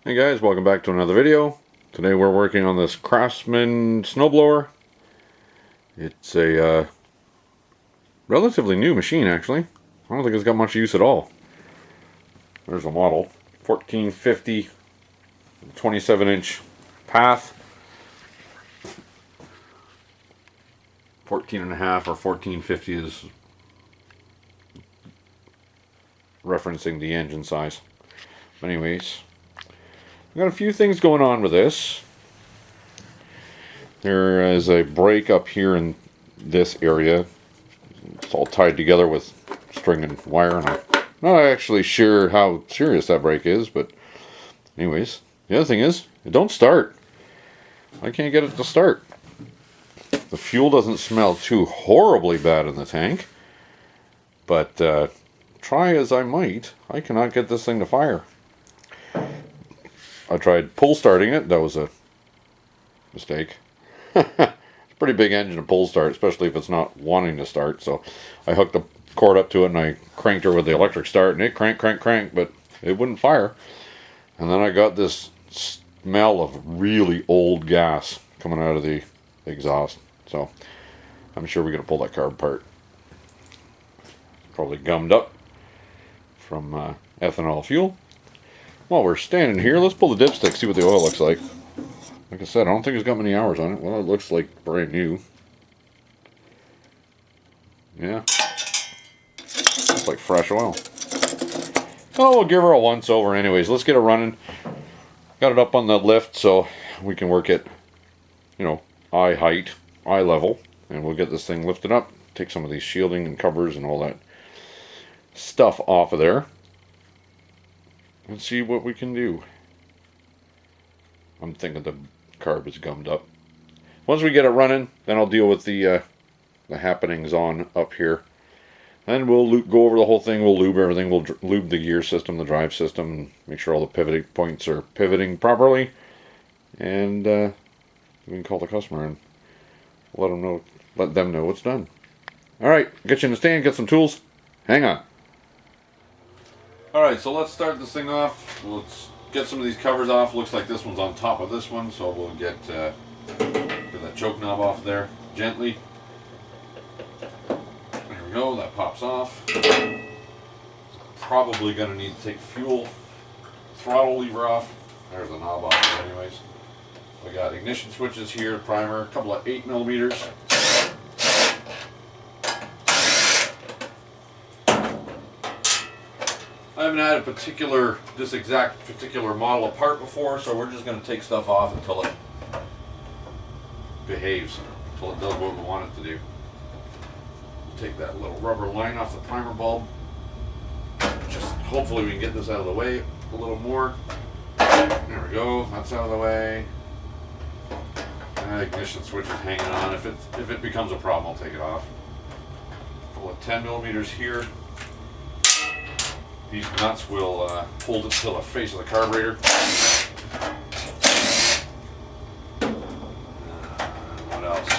Hey guys, welcome back to another video. Today we're working on this Craftsman Snowblower. It's a relatively new machine actually. I don't think it's got much use at all. There's a model. 1450 27-inch path. 14.5 or 1450 is referencing the engine size. But anyways, I've got a few things going on with this. There is a break up here in this area. It's all tied together with string and wire, and I'm not actually sure how serious that break is, but anyways, the other thing is, it don't start. I can't get it to start. The fuel doesn't smell too horribly bad in the tank, but try as I might, I cannot get this thing to fire. I tried pull starting it. That was a mistake. It's a pretty big engine to pull start, especially if it's not wanting to start. So I hooked the cord up to it and I cranked her with the electric start, and it cranked, but it wouldn't fire. And then I got this smell of really old gas coming out of the exhaust. So I'm sure we're going to pull that carb apart. Probably gummed up from ethanol fuel. While we're standing here, let's pull the dipstick, see what the oil looks like. Like I said, I don't think it's got many hours on it. Well, it looks like brand new. Yeah. Looks like fresh oil. Oh, we'll give her a once over anyways. Let's get it running. Got it up on the lift so we can work it, eye height, eye level. And we'll get this thing lifted up. Take some of these shielding and covers and all that stuff off of there. And see what we can do. I'm thinking the carb is gummed up. Once we get it running, then I'll deal with the happenings on up here. Then we'll go over the whole thing. We'll lube everything. We'll lube the gear system, the drive system, and make sure all the pivoting points are pivoting properly. And we can call the customer and let them know it's done. All right, get you in the stand, get some tools. Hang on. Alright, so let's start this thing off. Let's get some of these covers off. Looks like this one's on top of this one, so we'll get that choke knob off there gently. There we go, that pops off. Probably going to need to take fuel throttle lever off. There's the knob off there anyways. We got ignition switches here, primer, a couple of 8mm. I haven't had this exact particular model apart before, so we're just going to take stuff off until it behaves, until it does what we want it to do. Take that little rubber line off the primer bulb. Just hopefully we can get this out of the way a little more. There we go, that's out of the way. And the ignition switch is hanging on. If it becomes a problem, I'll take it off. Pull a 10mm here. These nuts will hold it to the face of the carburetor. What else?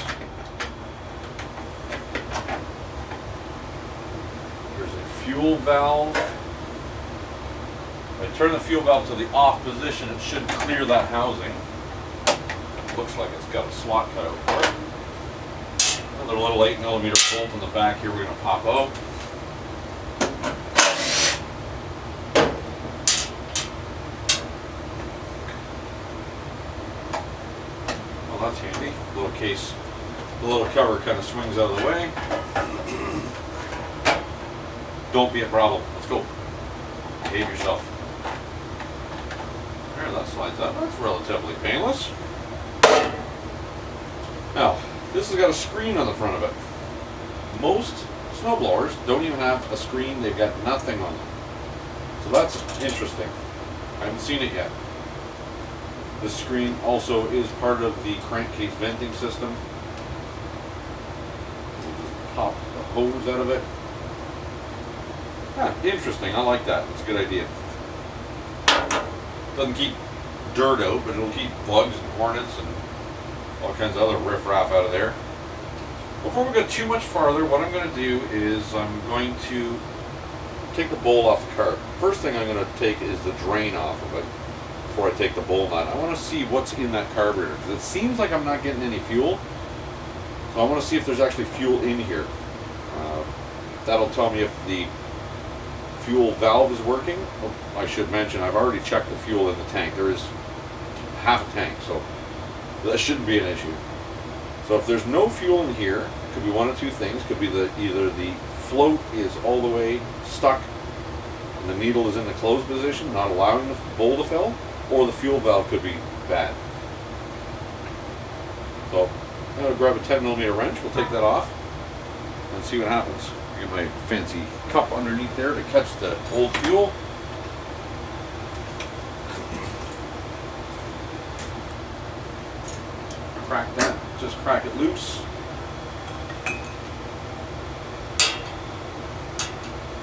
There's a fuel valve. If I turn the fuel valve to the off position, it should clear that housing. Looks like it's got a slot cut out for it. Another little 8mm bolt in the back here we're going to pop out. That's handy. Little case, the little cover kind of swings out of the way. Don't be a problem. Let's go. Behave yourself. There, that slides up. That's relatively painless. Now, this has got a screen on the front of it. Most snowblowers don't even have a screen. They've got nothing on them. So that's interesting. I haven't seen it yet. This screen also is part of the crankcase venting system. We'll just pop the hose out of it. Interesting. I like that. It's a good idea. Doesn't keep dirt out, but it'll keep bugs and hornets and all kinds of other riffraff out of there. Before we go too much farther, what I'm going to do is I'm going to take the bowl off the carb. First thing I'm going to take is the drain off of it. before I take the bowl nut, I want to see what's in that carburetor, because it seems like I'm not getting any fuel. So I want to see if there's actually fuel in here. That'll tell me if the fuel valve is working. Oh, I should mention, I've already checked the fuel in the tank. There is half a tank, so that shouldn't be an issue. So if there's no fuel in here, it could be one of two things. Could be that either the float is all the way stuck and the needle is in the closed position, not allowing the bowl to fill, or the fuel valve could be bad. So I'm going to grab a 10mm wrench, we'll take that off and see what happens. Get my fancy cup underneath there to catch the old fuel. Crack that, just crack it loose.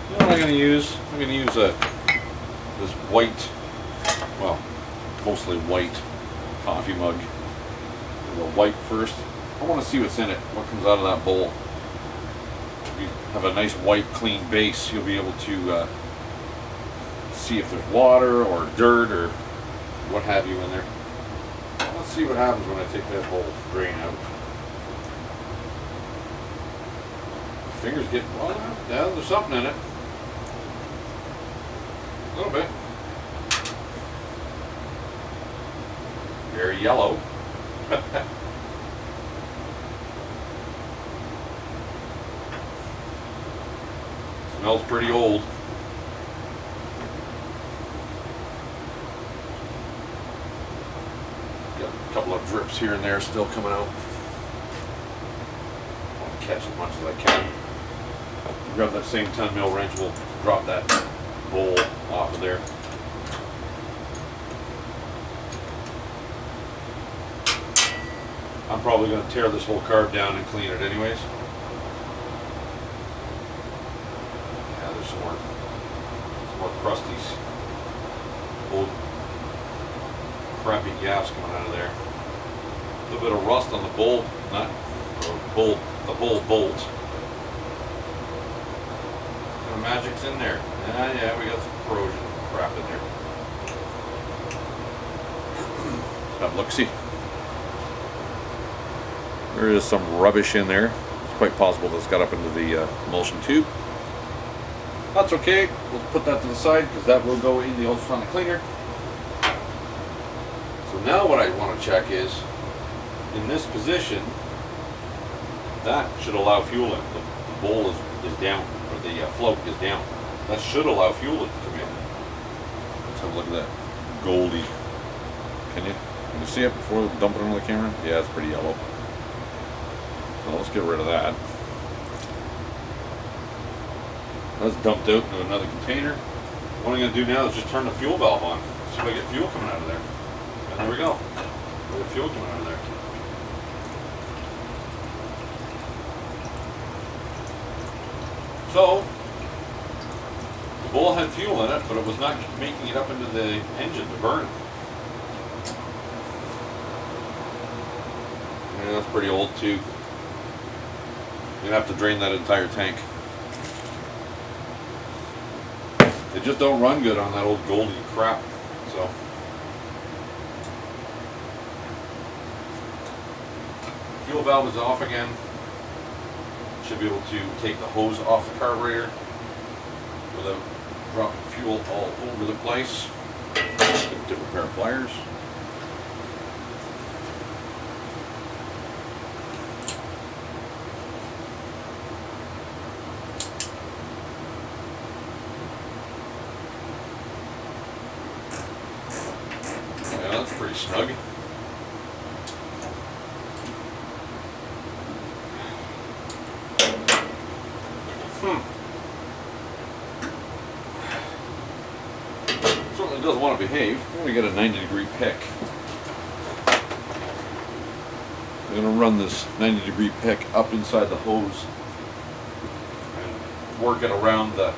You know what I'm going to use? I'm going to use this white, well, mostly white coffee mug. The white first. I want to see what's in it, what comes out of that bowl. If you have a nice white clean base, you'll be able to see if there's water or dirt or what have you in there. Let's see what happens when I take that whole drain out. My fingers get, well, yeah, there's something in it. A little bit. Very yellow. Smells pretty old. Got a couple of drips here and there still coming out. I'll catch as much as I can. Grab that same 10mm wrench, we'll drop that bowl off of there. I'm probably going to tear this whole carb down and clean it anyways. Yeah, there's some more crusties, old crappy gas coming out of there. A little bit of rust on the bowl nut, or the bowl bolt. What kind of magic's in there? Yeah, we got some corrosion crap in there. Let's have a look-see. There is some rubbish in there. It's quite possible that it's got up into the emulsion tube. That's okay. We'll put that to the side because that will go in the ultrasonic cleaner. So now what I want to check is, in this position, that should allow fuel in. The bowl is down, or the float is down. That should allow fuel to come in. Let's have a look at that goldy. Can you see it before we dump it onto the camera? Yeah, it's pretty yellow. So let's get rid of that. That's dumped out into another container. What I'm going to do now is just turn the fuel valve on. See if I get fuel coming out of there. And there we go. We have fuel coming out of there. So, the bowl had fuel in it, but it was not making it up into the engine to burn. Yeah, that's pretty old too. You're going to have to drain that entire tank. They just don't run good on that old Goldie crap. So, fuel valve is off again. Should be able to take the hose off the carburetor without dropping fuel all over the place. Get a different pair of pliers. That's pretty snug. Certainly does want to behave. We got a 90-degree pick. We're going to run this 90-degree pick up inside the hose and work it around the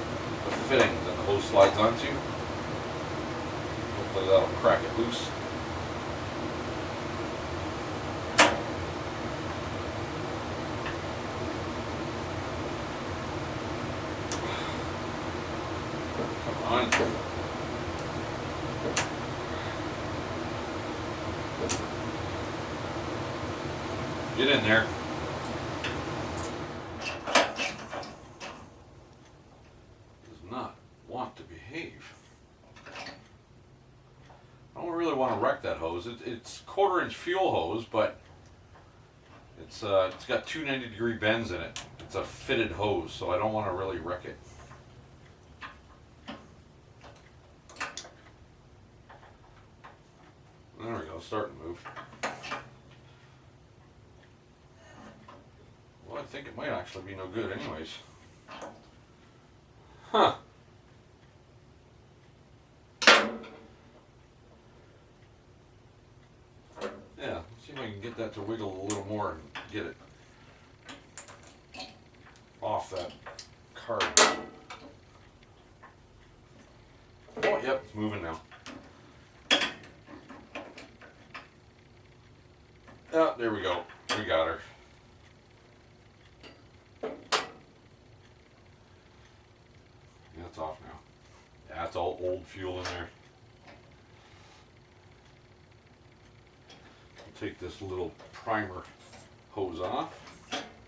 fitting that the hose slides onto. Hopefully that'll crack it loose. Get in there. Does not want to behave. I don't really want to wreck that hose. It's 1/4-inch fuel hose, but it's got two 90-degree bends in it. It's a fitted hose, so I don't want to really wreck it. There we go, starting to move. Well, I think it might actually be no good anyways. Huh. Yeah, let's see if I can get that to wiggle a little more and get it off that carb. Oh, yep, it's moving now. Oh, there we go. We got her. Yeah, it's off now. Yeah, it's all old fuel in there. We'll take this little primer hose off.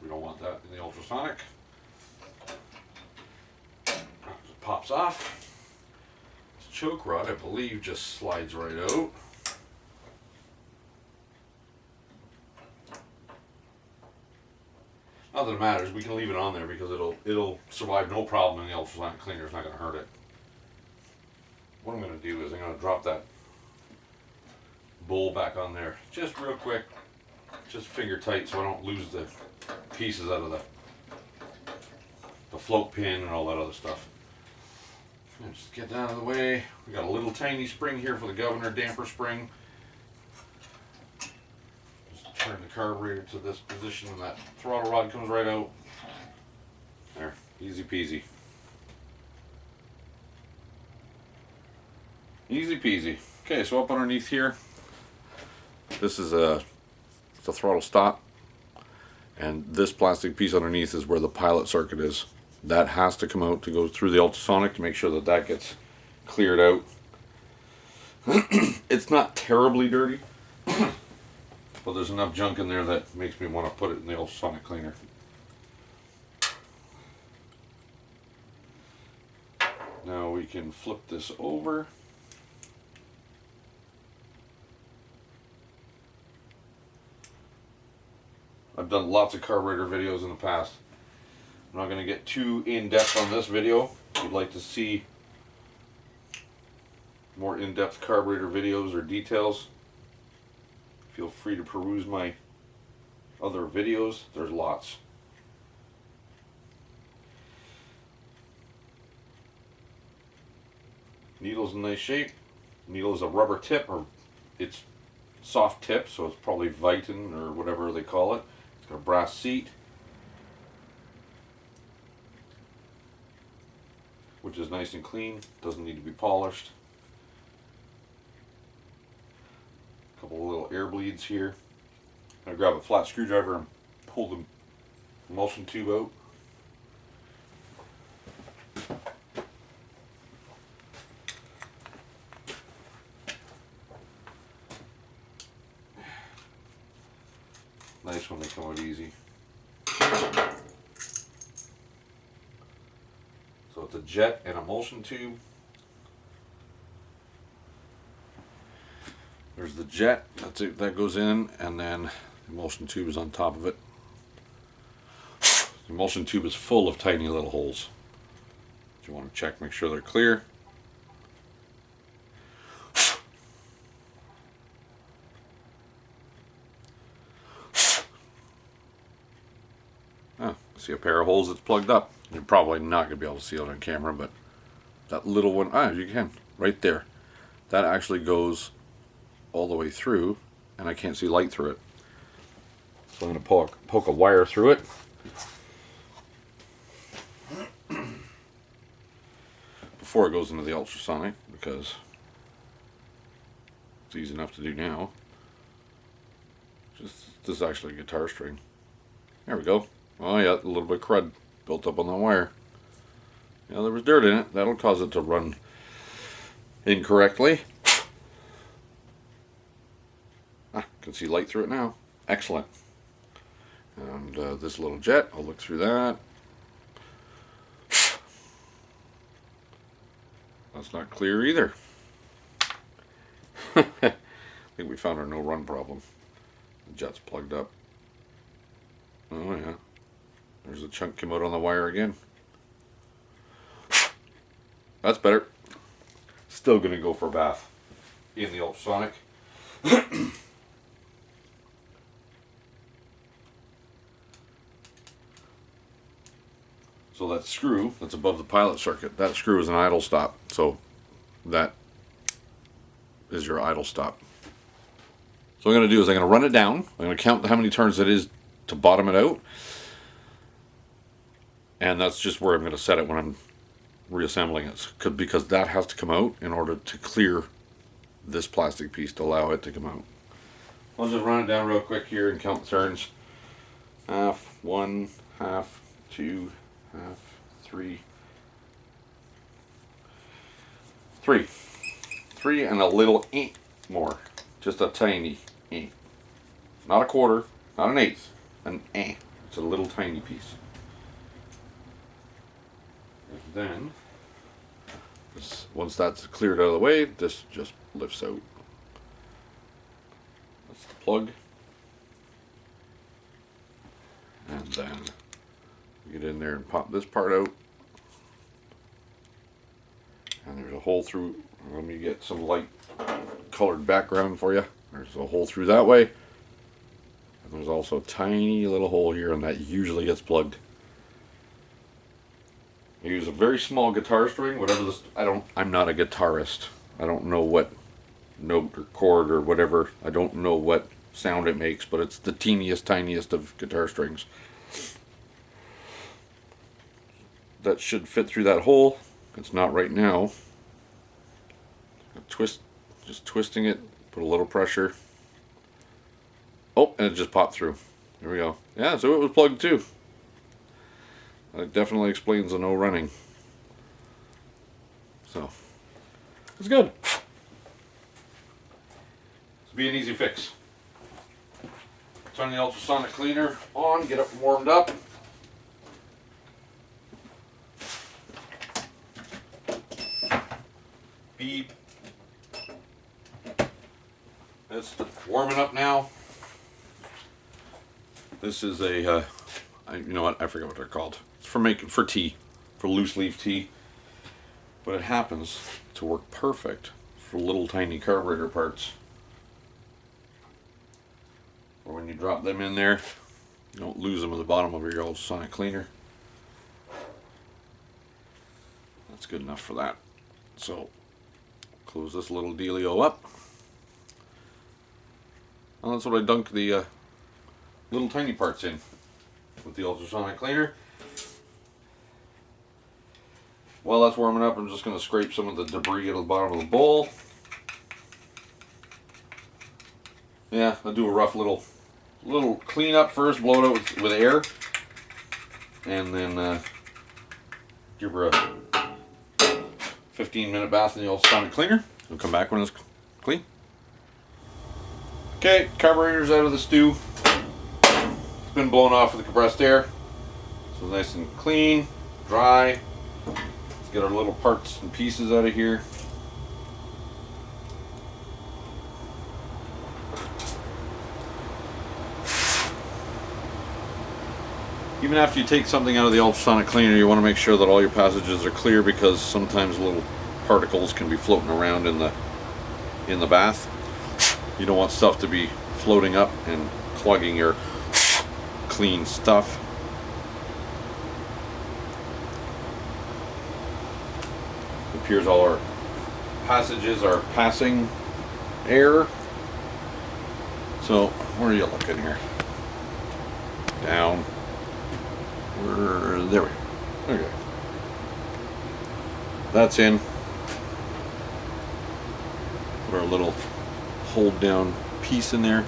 We don't want that in the ultrasonic. It pops off. This choke rod, I believe, just slides right out. Not that it matters, we can leave it on there because it'll survive no problem and the ultrasonic cleaner. It's not going to hurt it. What I'm going to do is I'm going to drop that bowl back on there just real quick, just finger tight so I don't lose the pieces out of the float pin and all that other stuff. And just get that out of the way. We got a little tiny spring here for the governor damper spring. Turn the carburetor to this position and that throttle rod comes right out. There, easy peasy. Easy peasy. Okay, so up underneath here, this is the throttle stop, and this plastic piece underneath is where the pilot circuit is. That has to come out to go through the ultrasonic to make sure that that gets cleared out. It's not terribly dirty. But there's enough junk in there that makes me want to put it in the ultrasonic cleaner. Now we can flip this over. I've done lots of carburetor videos in the past. I'm not going to get too in-depth on this video. If you'd like to see more in-depth carburetor videos or details, feel free to peruse my other videos. There's lots. Needle's in nice shape. Needle is a rubber tip, or it's soft tip, so it's probably Viton or whatever they call it. It's got a brass seat, which is nice and clean. Doesn't need to be polished. Couple of little air bleeds here. I'm going to grab a flat screwdriver and pull the emulsion tube out. Nice when they come out easy. So it's a jet and emulsion tube. There's the jet, that's it, that goes in, and then the emulsion tube is on top of it. The emulsion tube is full of tiny little holes. You want to check, make sure they're clear. Oh, see a pair of holes that's plugged up. You're probably not going to be able to see it on camera, but that little one, you can, right there. That actually goes all the way through, and I can't see light through it. So I'm going to poke a wire through it. Before it goes into the ultrasonic, because it's easy enough to do now. This is actually a guitar string. There we go. Oh yeah, a little bit of crud built up on that wire. Yeah, there was dirt in it. That'll cause it to run incorrectly. Can see light through it now. Excellent. And this little jet, I'll look through that. That's not clear either. I think we found our no run problem. The jet's plugged up. Oh yeah. There's a chunk came out on the wire again. That's better. Still gonna go for a bath in the ultrasonic. So that screw that's above the pilot circuit, that screw is an idle stop. So that is your idle stop. So what I'm going to do is I'm going to run it down. I'm going to count how many turns it is to bottom it out. And that's just where I'm going to set it when I'm reassembling it. Because that has to come out in order to clear this plastic piece to allow it to come out. I'll just run it down real quick here and count the turns. Half, 1, half, 2, half, 3. 3 and a little more. Just a tiny . Not a quarter, not an eighth, an . It's a little tiny piece. And then, once that's cleared out of the way, this just lifts out. That's the plug. And then get in there and pop this part out. And there's a hole through. Let me get some light colored background for you. There's a hole through that way. And there's also a tiny little hole here, and that usually gets plugged. I use a very small guitar string, whatever this, I'm not a guitarist. I don't know what note or chord or whatever. I don't know what sound it makes, but it's the teeniest, tiniest of guitar strings. That should fit through that hole. It's not right now. Just twisting it, put a little pressure. Oh, and it just popped through. There we go. Yeah, so it was plugged too. That definitely explains the no running. So, it's good. It'll be an easy fix. Turn the ultrasonic cleaner on, get it warmed up. Beep. It's warming up now. This is a, you know what? I forget what they're called. It's for tea, for loose leaf tea. But it happens to work perfect for little tiny carburetor parts. Or when you drop them in there, you don't lose them at the bottom of your ultrasonic cleaner. That's good enough for that. So, close this little dealio up. And that's what I dunk the little tiny parts in with the ultrasonic cleaner. While that's warming up, I'm just going to scrape some of the debris at the bottom of the bowl. Yeah, I'll do a rough little clean up first, blow it out with air, and then give her a 15-minute bath in the ultrasonic cleaner. We'll come back when it's clean. Okay, carburetor's out of the stew. It's been blown off with the compressed air. So nice and clean, dry. Let's get our little parts and pieces out of here. Even after you take something out of the ultrasonic cleaner, you want to make sure that all your passages are clear, because sometimes little particles can be floating around in the bath. You don't want stuff to be floating up and clogging your clean stuff. It appears all our passages are passing air. So where are you looking here? Down. There we go. Okay. That's in. Put our little hold down piece in there.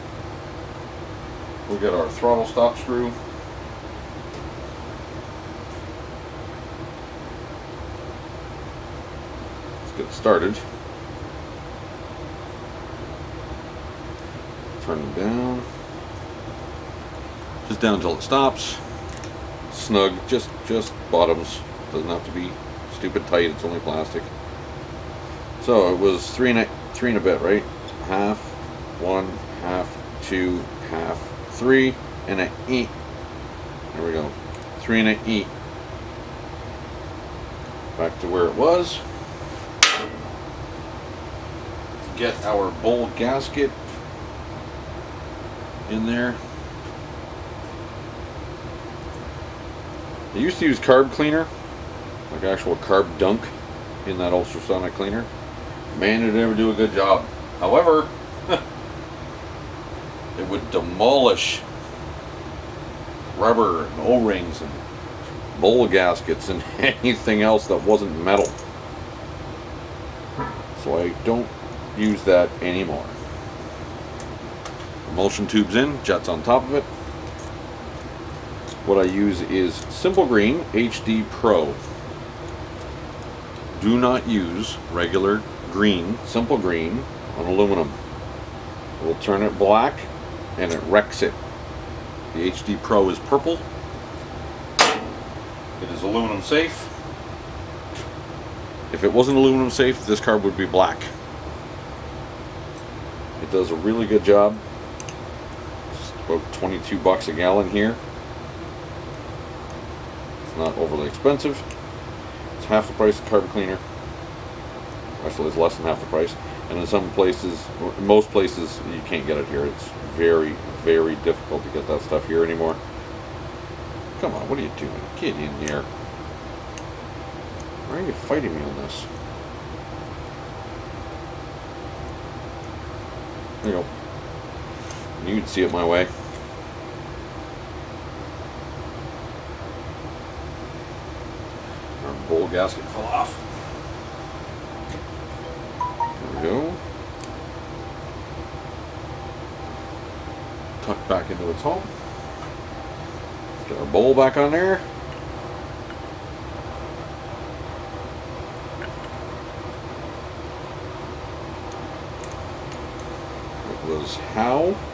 We'll get our throttle stop screw. Let's get started. Turn it down. just down until it stops. Snug, just bottoms. Doesn't have to be stupid tight. It's only plastic. So it was three and a bit, right? Half, 1, half, 2, half, 3 and an E. There we go. 3 and an E. Back to where it was. Let's get our bowl gasket in there. I used to use carb cleaner, like actual carb dunk in that ultrasonic cleaner. Man, did it ever do a good job. However, it would demolish rubber and O-rings and bowl gaskets and anything else that wasn't metal. So I don't use that anymore. Emulsion tube's in, jet's on top of it. What I use is Simple Green HD Pro. Do not use regular green, Simple Green on aluminum. It will turn it black and it wrecks it. The HD Pro is purple. It is aluminum safe. If it wasn't aluminum safe, this carb would be black. It does a really good job. It's about 22 bucks a gallon here. It's not overly expensive. It's half the price of carb cleaner. Actually, it's less than half the price. And in some places, most places, you can't get it here. It's very, very difficult to get that stuff here anymore. Come on, what are you doing? Get in here. Why are you fighting me on this? There you go. You can see it my way. Our bowl gasket fell off. There we go. Tucked back into its home. Let's get our bowl back on there.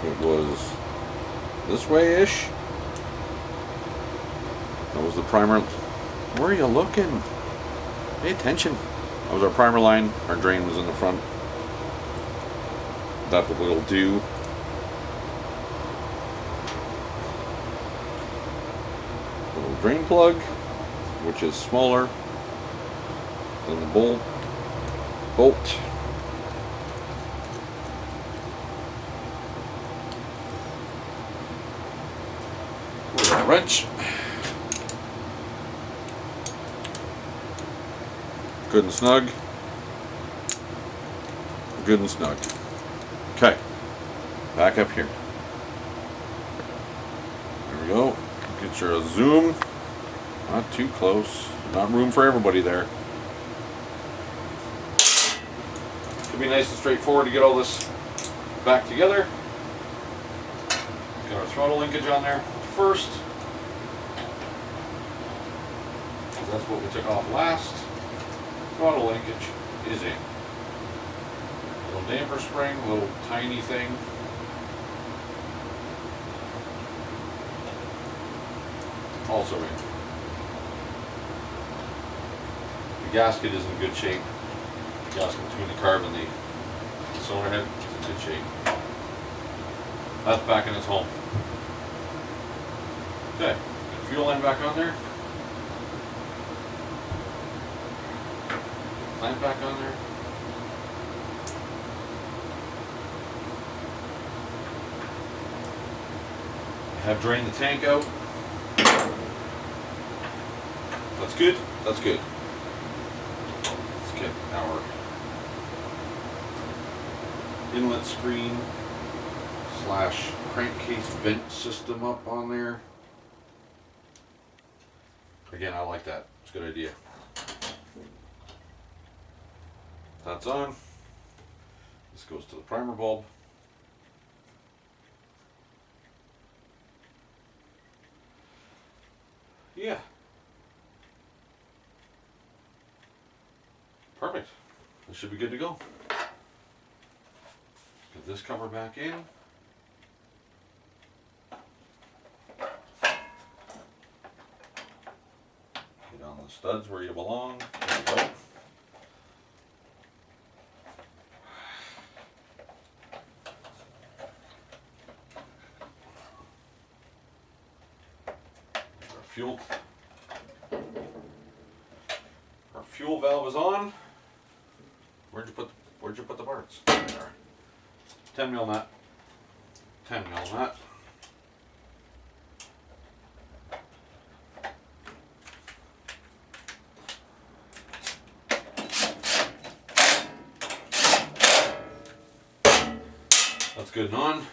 It was this way-ish. That was the primer. Where are you looking? Pay attention. That was our primer line. Our drain was in the front. That's what we'll do. Little drain plug, which is smaller than the bolt. Wrench. Good and snug. Good and snug. Okay. Back up here. There we go. Get your zoom. Not too close. Not room for everybody there. Should be nice and straightforward to get all this back together. Get our throttle linkage on there first. That's what we took off last. Throttle linkage is in. Little damper spring, little tiny thing. Also in. The gasket is in good shape. The gasket between the carb and the cylinder head is in good shape. That's back in its home. Okay, get the fuel line back on there. Clamp back on there. Have drained the tank out. That's good. That's good. Let's get our inlet screen / crankcase vent system up on there. Again, I like that. It's a good idea. That's on. This goes to the primer bulb. Yeah. Perfect. This should be good to go. Get this cover back in. The studs where you belong. There you go. Our fuel valve is on. Where'd you put the parts? There they are. 10 mil nut. 10 mil nut. That's good and on.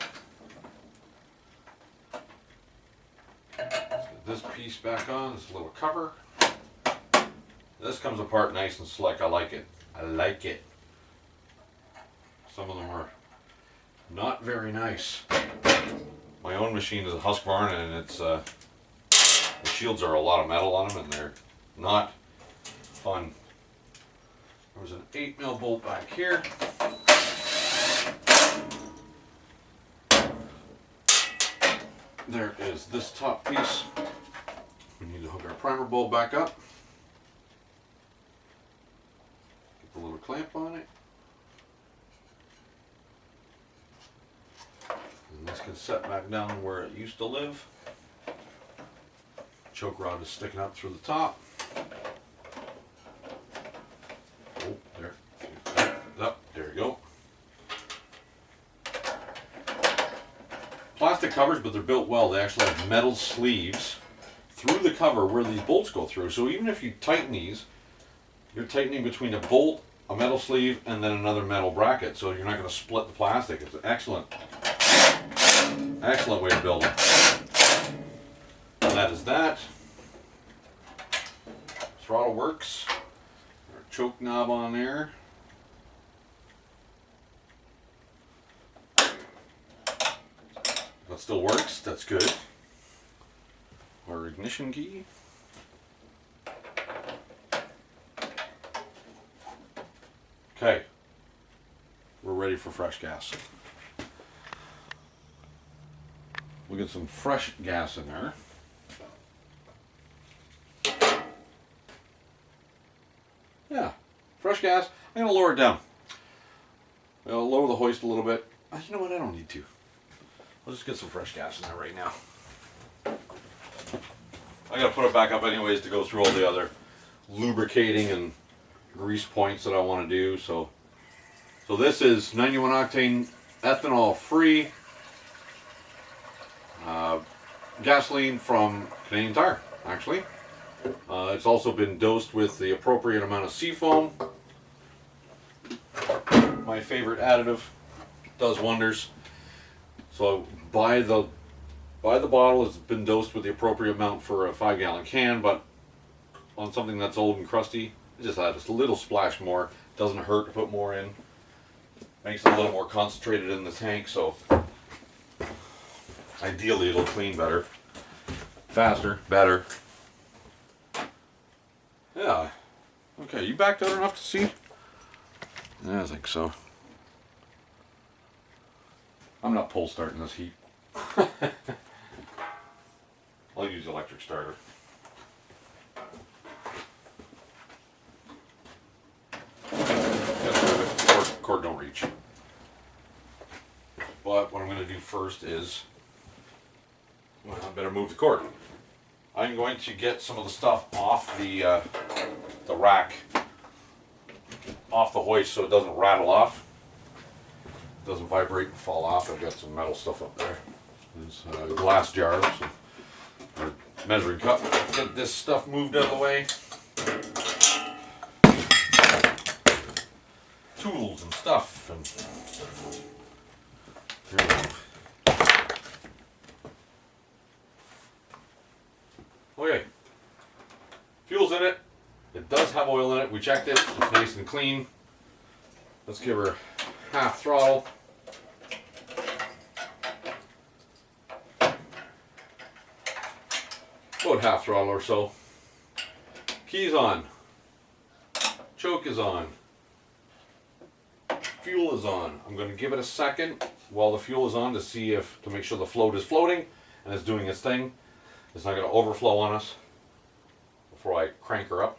Let's get this piece back on, this little cover. This comes apart nice and slick. I like it. I like it. Some of them are not very nice. My own machine is a Husqvarna, and it's the shields are a lot of metal on them, and they're not fun. There's an 8 mil bolt back here. There is this top piece. We need to hook our primer bolt back up. Get the little clamp on it. And this can set back down where it used to live. Choke rod is sticking up through the top. Oh, there. There you go. Plastic covers, but they're built well. They actually have metal sleeves through the cover where these bolts go through. So even if you tighten these, you're tightening between a bolt, a metal sleeve, and then another metal bracket. So you're not going to split the plastic. It's an excellent way to build it. And that is that. Throttle works. Our choke knob on there. That still works. That's good. Our ignition key. Okay. We're ready for fresh gas. We'll get some fresh gas in there. Yeah, fresh gas. I'm going to lower it down. I'll lower the hoist a little bit. You know what? I don't need to. I'll just get some fresh gas in there right now. I got to put it back up anyways to go through all the other lubricating and grease points that I want to do. So this is 91 octane ethanol free gasoline from Canadian Tire, actually. It's also been dosed with the appropriate amount of seafoam. My favorite additive, does wonders. So buy the bottle. It's been dosed with the appropriate amount for a 5-gallon can, but on something that's old and crusty, just add just a little splash more. Doesn't hurt to put more in. Makes it a little more concentrated in the tank, so ideally it'll clean better, faster, better. Yeah. Okay, you backed out enough to see? Yeah, I think so. I'm not pull starting this heat. I'll use electric starter. Cord don't reach. But what I'm going to do first is, well, I better move the cord. I'm going to get some of the stuff off the rack, off the hoist, so it doesn't rattle off, doesn't vibrate and fall off. I've got some metal stuff up there. There's glass jars, or measuring cup. Get this stuff moved out of the way. Tools and stuff, and there we go. Okay, fuel's in it. It does have oil in it. We checked it. It's nice and clean. Let's give her half throttle. About half throttle or so. Key's on. Choke is on. Fuel is on. I'm going to give it a second while the fuel is on to make sure the float is floating and it's doing its thing. It's not going to overflow on us. The before I crank her up.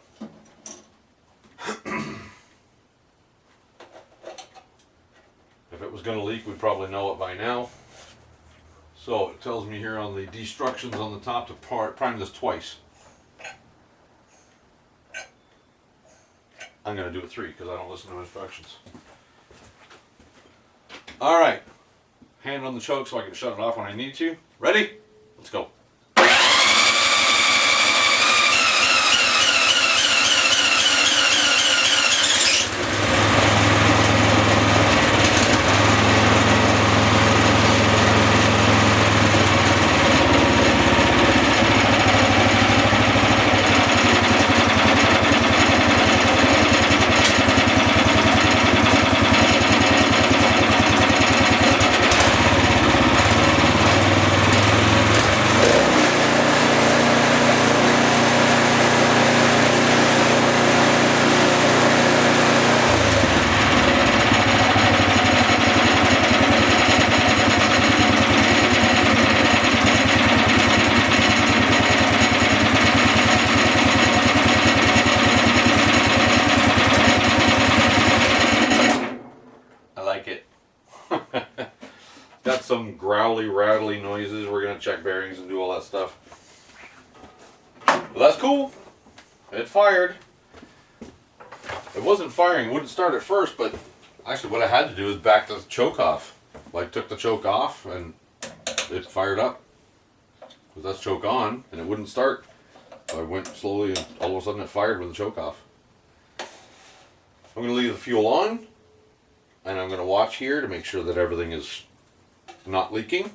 If it was going to leak, we'd probably know it by now. So it tells me here on the instructions on the top to prime this twice. I'm going to do it 3 because I don't listen to instructions. Alright, hand on the choke so I can shut it off when I need to. Ready? Let's go. Got some growly, rattly noises. We're going to check bearings and do all that stuff. But that's cool. It fired. It wasn't firing. It wouldn't start at first, but actually what I had to do is back the choke off. Like, took the choke off and it fired up. Because that's choke on and it wouldn't start. So I went slowly and all of a sudden it fired with the choke off. I'm going to leave the fuel on. And I'm going to watch here to make sure that everything is not leaking.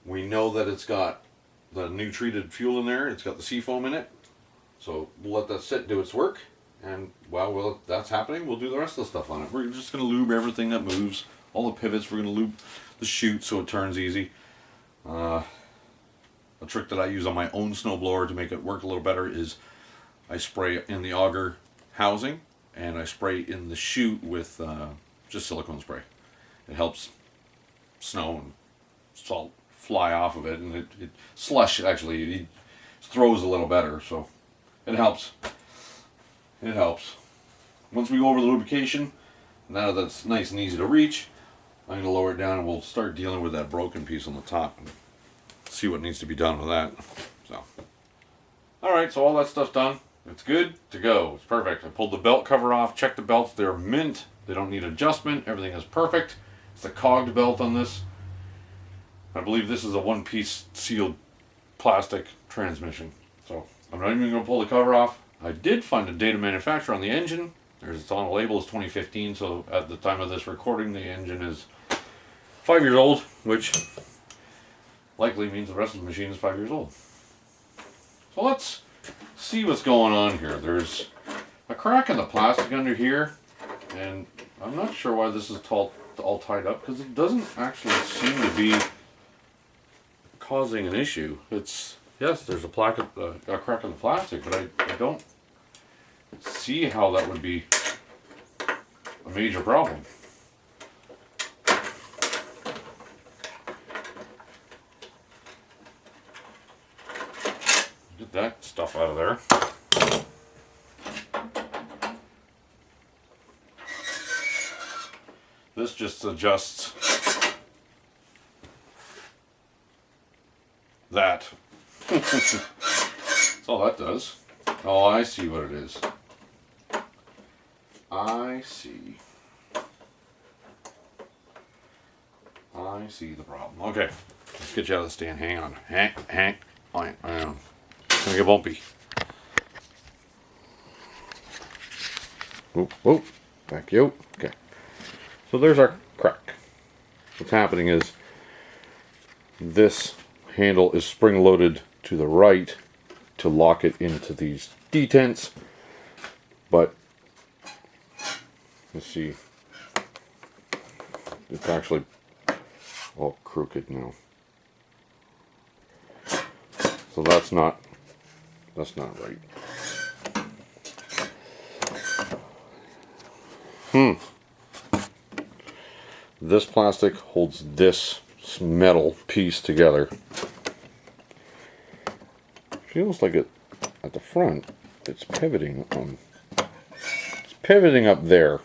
We know that it's got the new treated fuel in there. It's got the seafoam in it. So we'll let that sit, do its work. And while that's happening, we'll do the rest of the stuff on it. We're just going to lube everything that moves. All the pivots, we're going to lube the chute so it turns easy. A trick that I use on my own snowblower to make it work a little better is I spray in the auger housing and I spray in the chute with just silicone spray. It helps snow and salt fly off of it, and it slush actually it throws a little better, so it helps. It helps. Once we go over the lubrication, now that's nice and easy to reach, I'm going to lower it down and we'll start dealing with that broken piece on the top and see what needs to be done with that. So, alright, so all that stuff's done. It's good to go. It's perfect. I pulled the belt cover off, checked the belts. They're mint. They don't need adjustment. Everything is perfect. It's a cogged belt on this. I believe this is a one-piece sealed plastic transmission. So I'm not even going to pull the cover off. I did find a date of manufacture on the engine. It's on the label as 2015, so at the time of this recording the engine is 5 years old, which likely means the rest of the machine is 5 years old. So let's see what's going on here. There's a crack in the plastic under here, and I'm not sure why this is all tied up, because it doesn't actually seem to be causing an issue. It's, yes, there's a crack in the plastic, but I don't see how that would be a major problem. Get that stuff out of there. This just adjusts that. That's all that does. Oh, I see what it is. I see the problem. Okay, let's get you out of the stand. Hang on. Hang on. It's gonna get bumpy. Whoop. Back you. Okay. So there's our crack. What's happening is this handle is spring loaded to the right to lock it into these detents, but let's see, it's actually all crooked now. So that's not right. This plastic holds this metal piece together. Feels like it at the front, it's pivoting on. It's pivoting up there.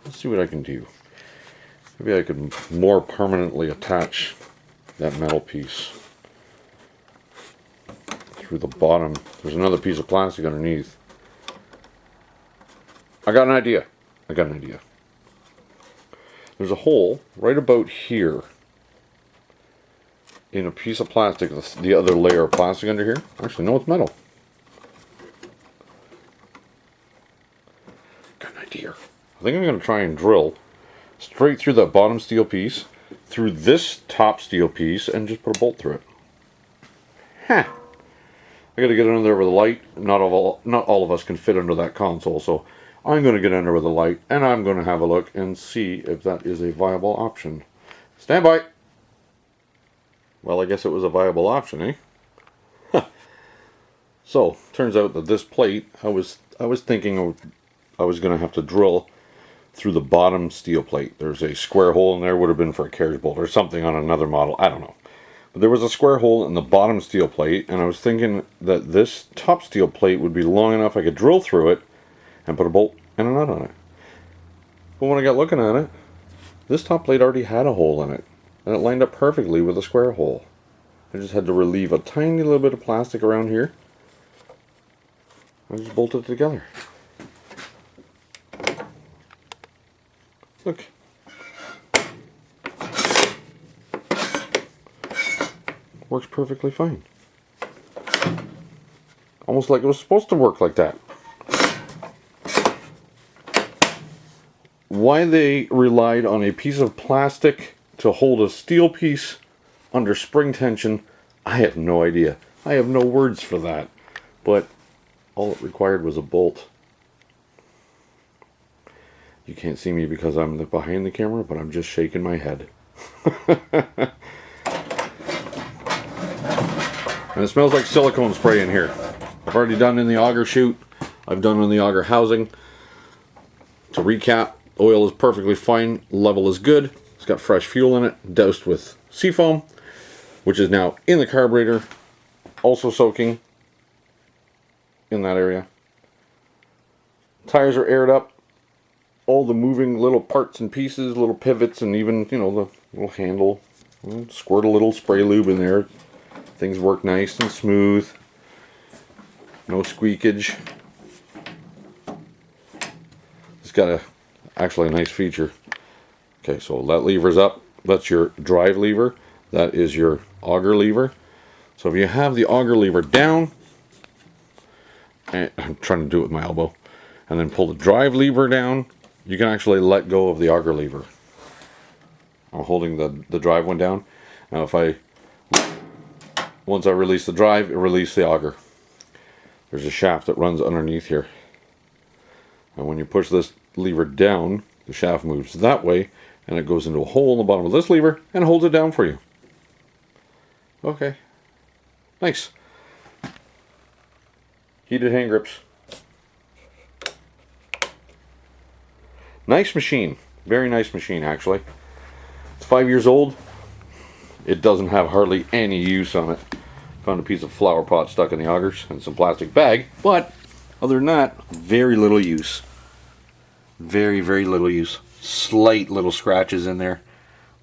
Let's see what I can do. Maybe I could more permanently attach that metal piece through the bottom. There's another piece of plastic underneath. I got an idea. There's a hole right about here in a piece of plastic, the other layer of plastic under here. Actually, no, it's metal. Got an idea. I think I'm going to try and drill straight through that bottom steel piece, through this top steel piece, and just put a bolt through it. Huh. I got to get under there with a light. Not all of us can fit under that console, so I'm going to get under with a light, and I'm going to have a look and see if that is a viable option. Stand by. Well, I guess it was a viable option, eh? So, turns out that this plate, I was thinking I was going to have to drill through the bottom steel plate. There's a square hole in there, would have been for a carriage bolt or something on another model, I don't know. But there was a square hole in the bottom steel plate, and I was thinking that this top steel plate would be long enough I could drill through it and put a bolt and a nut on it. But when I got looking at it, this top plate already had a hole in it, and it lined up perfectly with a square hole. I just had to relieve a tiny little bit of plastic around here. I just bolted it together. Look. Works perfectly fine. Almost like it was supposed to work like that. Why they relied on a piece of plastic to hold a steel piece under spring tension, I have no idea. I have no words for that. But all it required was a bolt. You can't see me because I'm behind the camera, but I'm just shaking my head. And it smells like silicone spray in here. I've already done in the auger chute. I've done in the auger housing. To recap, oil is perfectly fine. Level is good. It's got fresh fuel in it, doused with seafoam, which is now in the carburetor, also soaking in that area. Tires are aired up. All the moving little parts and pieces, little pivots, and even, you know, the little handle. Squirt a little spray lube in there. Things work nice and smooth. No squeakage. It's got actually a nice feature. Okay, so that lever's up. That's your drive lever. That is your auger lever. So if you have the auger lever down, and I'm trying to do it with my elbow, and then pull the drive lever down, you can actually let go of the auger lever. I'm holding the drive one down. Now once I release the drive, it releases the auger. There's a shaft that runs underneath here. And when you push this lever down, the shaft moves that way, and it goes into a hole in the bottom of this lever and holds it down for you. Okay. Nice. Heated hand grips. Nice machine. Very nice machine, actually. It's 5 years old. It doesn't have hardly any use on it. Found a piece of flower pot stuck in the augers and some plastic bag, but other than that, very little use. Very, very little use. Slight little scratches in there.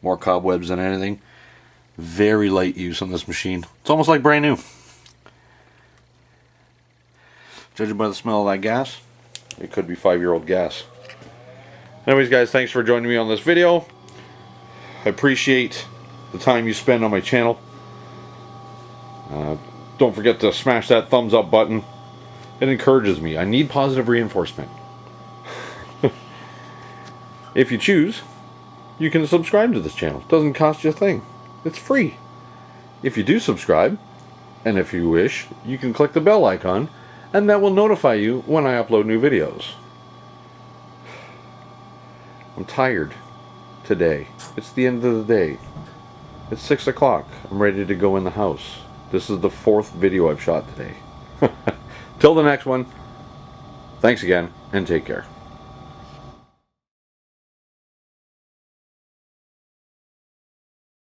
More cobwebs than anything. Very light use on this machine. It's almost like brand new. Judging by the smell of that gas, it could be 5-year-old gas. Anyways, guys, thanks for joining me on this video. I appreciate the time you spend on my channel. Don't forget to smash that thumbs up button. It encourages me. I need positive reinforcement. If you choose, you can subscribe to this channel. It doesn't cost you a thing. It's free. If you do subscribe, and if you wish, you can click the bell icon, and that will notify you when I upload new videos. I'm tired today. It's the end of the day. It's 6 o'clock. I'm ready to go in the house. This is the 4th video I've shot today. Till the next one, thanks again, and take care.